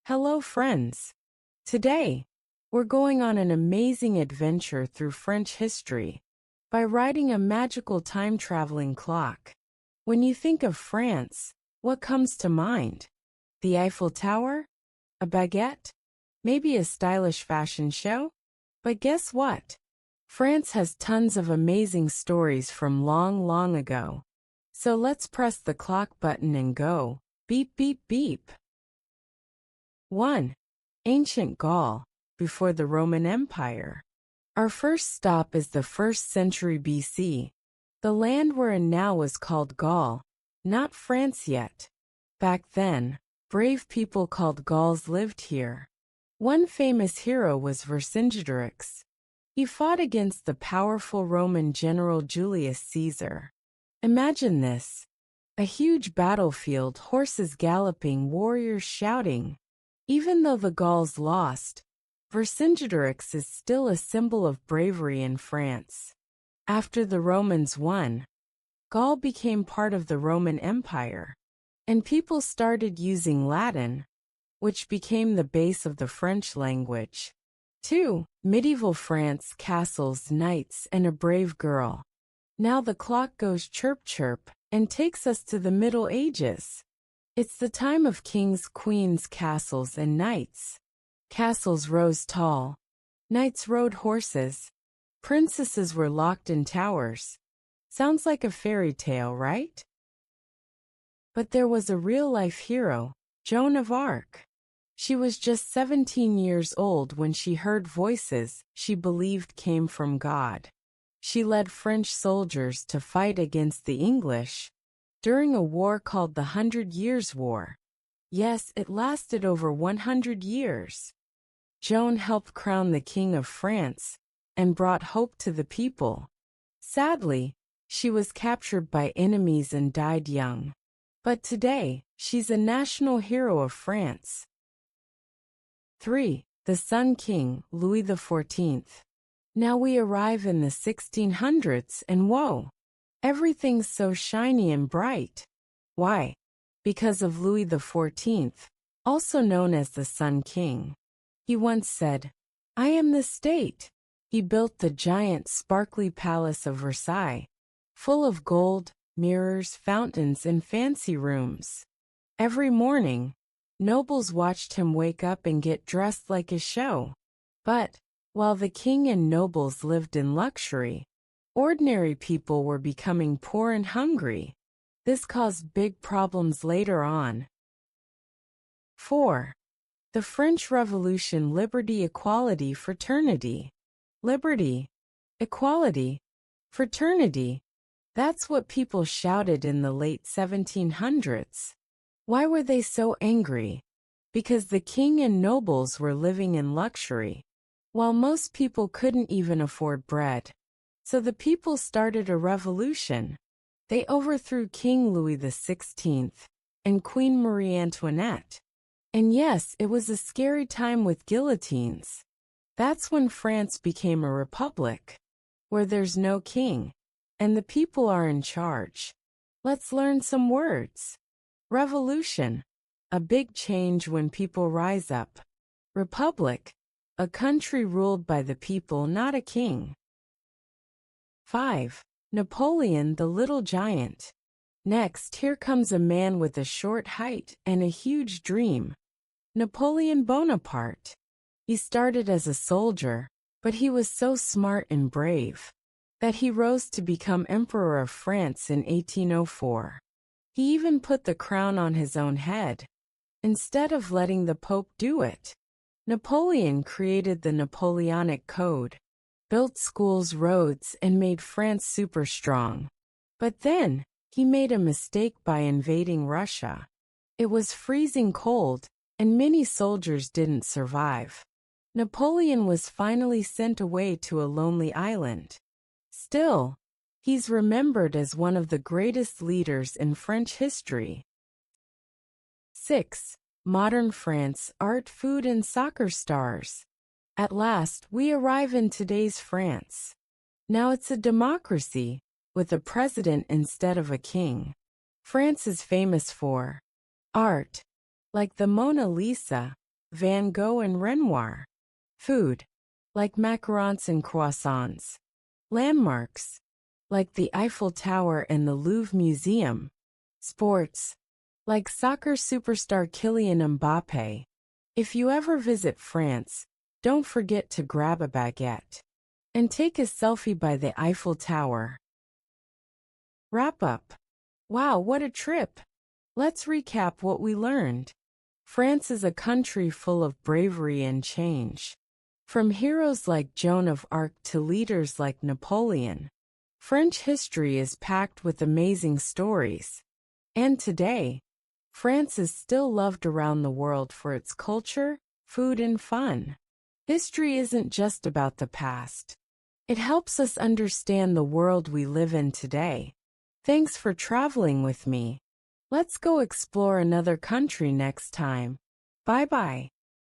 Hello, friends. Today, we're going on an amazing adventure through French history by riding a magical time-traveling clock. When you think of France, what comes to mind? The Eiffel Tower? A baguette? Maybe a stylish fashion show? But guess what? France has tons of amazing stories from long, long ago. So let's press the clock button and go. Beep, beep, beep. 1. Ancient Gaul, before the Roman Empire. Our first stop is the 1st century BC. The land we're in now was called Gaul, not France yet. Back then, brave people called Gauls lived here. One famous hero was Vercingetorix. He fought against the powerful Roman general Julius Caesar. Imagine this: a huge battlefield, horses galloping, warriors shouting. Even though the Gauls lost, Vercingetorix is still a symbol of bravery in France. After the Romans won, Gaul became part of the Roman Empire, and people started using Latin, which became the base of the French language. 2. Medieval France, castles, knights, and a brave girl. Now the clock goes chirp chirp and takes us to the Middle Ages. It's the time of kings, queens, castles, and knights. Castles rose tall. Knights rode horses. Princesses were locked in towers. Sounds like a fairy tale, right? But there was a real-life hero, Joan of Arc. She was just 17 years old when she heard voices she believed came from God. She led French soldiers to fight against the English during a war called the 100 Years' War. Yes, it lasted over 100 years. Joan helped crown the King of France and brought hope to the people. Sadly, she was captured by enemies and died young. But today, she's a national hero of France. 3. The Sun King Louis XIV. Now we arrive in the 1600s and whoa! Everything's so shiny and bright. Why? Because of Louis XIV, also known as the Sun King. He once said, "I am the state." He built the giant sparkly palace of Versailles, full of gold, mirrors, fountains, and fancy rooms. Every morning, nobles watched him wake up and get dressed like a show. But, while the king and nobles lived in luxury, ordinary people were becoming poor and hungry. This caused big problems later on. 4. The French Revolution. Liberty, equality, fraternity. Liberty, equality, fraternity. That's what people shouted in the late 1700s. Why were they so angry? Because the king and nobles were living in luxury, while most people couldn't even afford bread. So the people started a revolution. They overthrew King Louis XVI and Queen Marie Antoinette. And yes, it was a scary time with guillotines. That's when France became a republic, where there's no king, and the people are in charge. Let's learn some words. Revolution, a big change when people rise up. Republic, a country ruled by the people, not a king. 5. Napoleon the Little Giant. Next, here comes a man with a short height and a huge dream. Napoleon Bonaparte. He started as a soldier, but he was so smart and brave that he rose to become Emperor of France in 1804. He even put the crown on his own head, instead of letting the Pope do it. Napoleon created the Napoleonic Code, built schools, roads, and made France super strong. But then, he made a mistake by invading Russia. It was freezing cold, and many soldiers didn't survive. Napoleon was finally sent away to a lonely island. Still, he's remembered as one of the greatest leaders in French history. 6. Modern France, art, food, and soccer stars. At last, we arrive in today's France. Now it's a democracy, with a president instead of a king. France is famous for art, like the Mona Lisa, Van Gogh and Renoir. Food, like macarons and croissants. Landmarks, like the Eiffel Tower and the Louvre Museum. Sports, like soccer superstar Kylian Mbappé. If you ever visit France, don't forget to grab a baguette and take a selfie by the Eiffel Tower. Wrap up. Wow, what a trip! Let's recap what we learned. France is a country full of bravery and change. From heroes like Joan of Arc to leaders like Napoleon, French history is packed with amazing stories. And today, France is still loved around the world for its culture, food, and fun. History isn't just about the past. It helps us understand the world we live in today. Thanks for traveling with me. Let's go explore another country next time. Bye-bye.